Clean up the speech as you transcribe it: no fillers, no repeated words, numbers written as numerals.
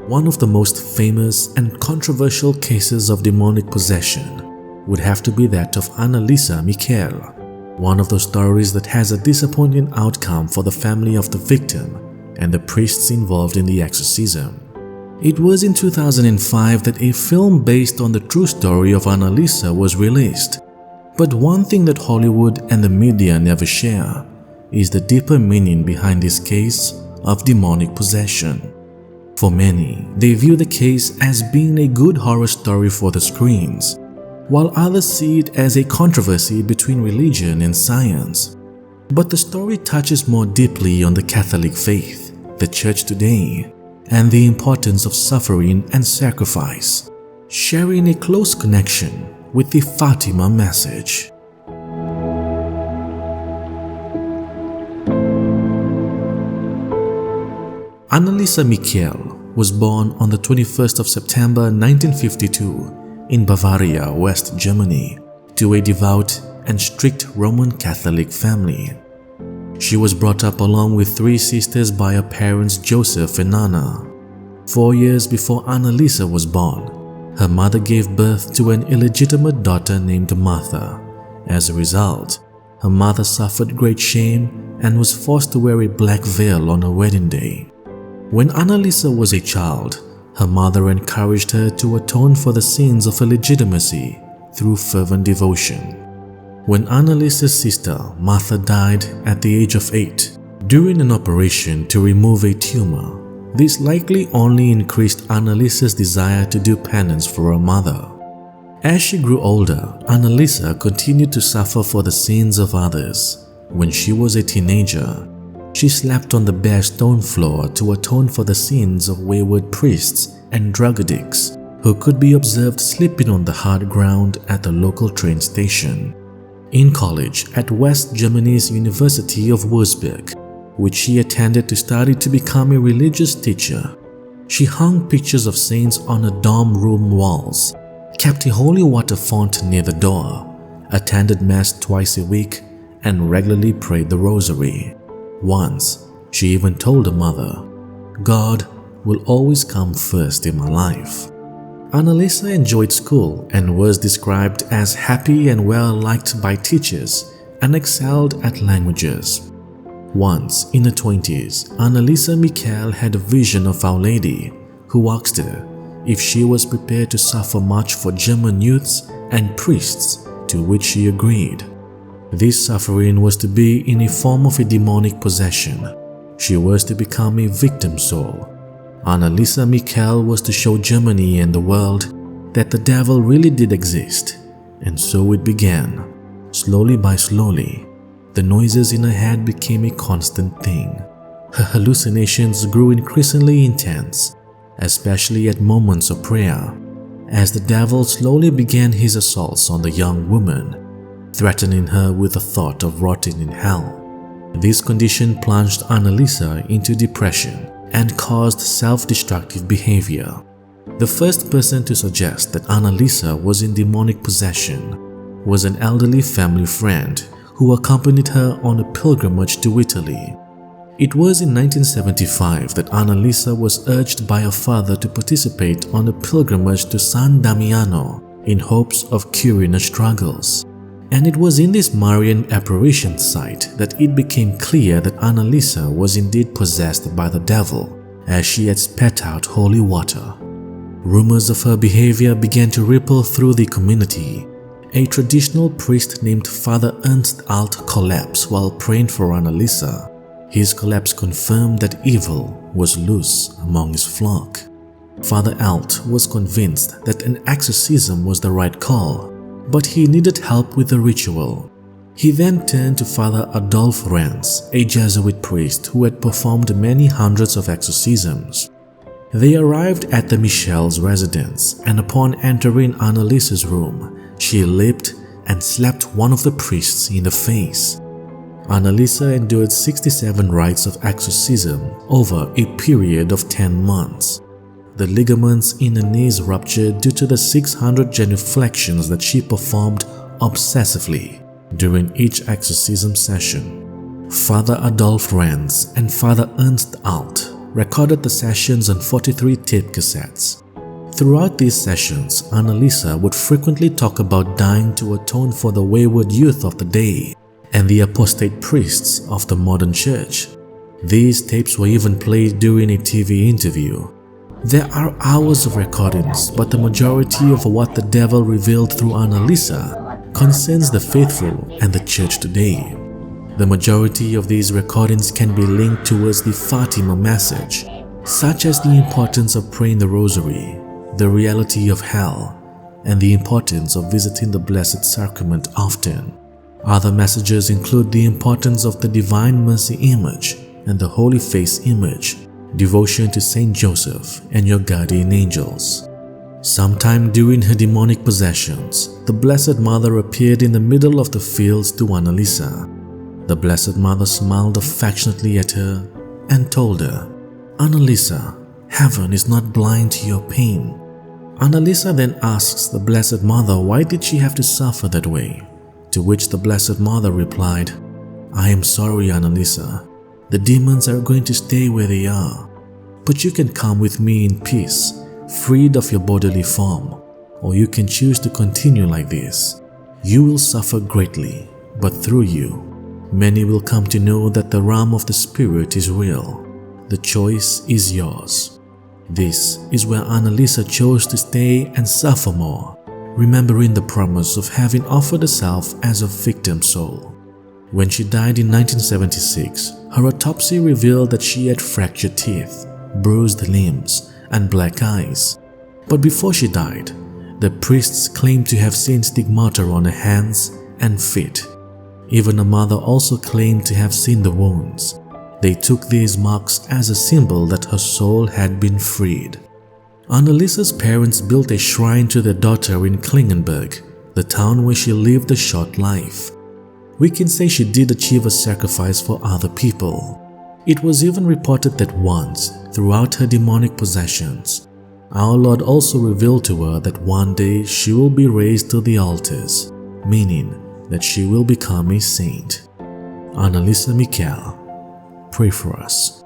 One of the most famous and controversial cases of demonic possession would have to be that of Anneliese Michel, one of those stories that has a disappointing outcome for the family of the victim and the priests involved in the exorcism. It was in 2005 that a film based on the true story of Anneliese was released. But one thing that Hollywood and the media never share is the deeper meaning behind this case of demonic possession. For many, they view the case as being a good horror story for the screens, while others see it as a controversy between religion and science. But the story touches more deeply on the Catholic faith, the Church today, and the importance of suffering and sacrifice, sharing a close connection with the Fatima message. Anneliese Michel was born on the 21st of September 1952 in Bavaria, West Germany, to a devout and strict Roman Catholic family. She was brought up along with three sisters by her parents Josef and Anna. 4 years before Anneliese was born, her mother gave birth to an illegitimate daughter named Martha. As a result, her mother suffered great shame and was forced to wear a black veil on her wedding day. When Anneliese was a child, her mother encouraged her to atone for the sins of illegitimacy through fervent devotion. When Anneliese's sister Martha died at the age of 8 during an operation to remove a tumor, this likely only increased Anneliese's desire to do penance for her mother. As she grew older, Anneliese continued to suffer for the sins of others. When she was a teenager, she slept on the bare stone floor to atone for the sins of wayward priests and drug addicts who could be observed sleeping on the hard ground at the local train station. In college at West Germany's University of Würzburg, which she attended to study to become a religious teacher, she hung pictures of saints on her dorm room walls, kept a holy water font near the door, attended Mass twice a week, and regularly prayed the rosary. Once, she even told her mother, "God will always come first in my life." Anneliese enjoyed school and was described as happy and well-liked by teachers and excelled at languages. Once, in her 20s, Anneliese Michel had a vision of Our Lady, who asked her if she was prepared to suffer much for German youths and priests, to which she agreed. This suffering was to be in a form of a demonic possession. She was to become a victim soul. Anneliese Michel was to show Germany and the world that the devil really did exist. And so it began. Slowly by slowly, the noises in her head became a constant thing. Her hallucinations grew increasingly intense, especially at moments of prayer, as the devil slowly began his assaults on the young woman, threatening her with the thought of rotting in hell. This condition plunged Anneliese into depression and caused self-destructive behavior. The first person to suggest that Anneliese was in demonic possession was an elderly family friend who accompanied her on a pilgrimage to Italy. It was in 1975 that Anneliese was urged by her father to participate on a pilgrimage to San Damiano in hopes of curing her struggles. And it was in this Marian apparition site that it became clear that Anneliese was indeed possessed by the devil, as she had spat out holy water. Rumors of her behavior began to ripple through the community. A traditional priest named Father Ernst collapsed while praying for Anneliese. His collapse confirmed that evil was loose among his flock. Father Alt was convinced that an exorcism was the right call, but he needed help with the ritual. He then turned to Father Adolf Renz, a Jesuit priest who had performed many hundreds of exorcisms. They arrived at the Michels' residence, and upon entering Anneliese's room, she leaped and slapped one of the priests in the face. Anneliese endured 67 rites of exorcism over a period of 10 months. The ligaments in her knees ruptured due to the 600 genuflections that she performed obsessively during each exorcism session. Father Adolf Renz and Father Ernst recorded the sessions on 43 tape cassettes. Throughout these sessions, Anneliese would frequently talk about dying to atone for the wayward youth of the day and the apostate priests of the modern church. These tapes were even played during a TV interview. There are hours of recordings, but the majority of what the devil revealed through Anneliese concerns the faithful and the church today. The majority of these recordings can be linked towards the Fatima message, such as the importance of praying the rosary, the reality of hell, and the importance of visiting the Blessed Sacrament often. Other messages include the importance of the Divine Mercy image and the Holy Face image, devotion to Saint Joseph and your guardian angels. Sometime during her demonic possessions, the Blessed Mother appeared in the middle of the fields to Anneliese. The Blessed Mother smiled affectionately at her and told her, "Anneliese, heaven is not blind to your pain." Anneliese then asks the Blessed Mother why did she have to suffer that way, to which the Blessed Mother replied, "I am sorry, Anneliese. The demons are going to stay where they are, but you can come with me in peace, freed of your bodily form, or you can choose to continue like this. You will suffer greatly, but through you, many will come to know that the realm of the Spirit is real. The choice is yours." This is where Anneliese chose to stay and suffer more, remembering the promise of having offered herself as a victim soul. When she died in 1976, her autopsy revealed that she had fractured teeth, bruised limbs, and black eyes. But before she died, the priests claimed to have seen stigmata on her hands and feet. Even her mother also claimed to have seen the wounds. They took these marks as a symbol that her soul had been freed. Anneliese's parents built a shrine to their daughter in Klingenberg, the town where she lived a short life. We can say she did achieve a sacrifice for other people. It was even reported that once, throughout her demonic possessions, our Lord also revealed to her that one day she will be raised to the altars, meaning that she will become a saint. Anneliese Michel, pray for us.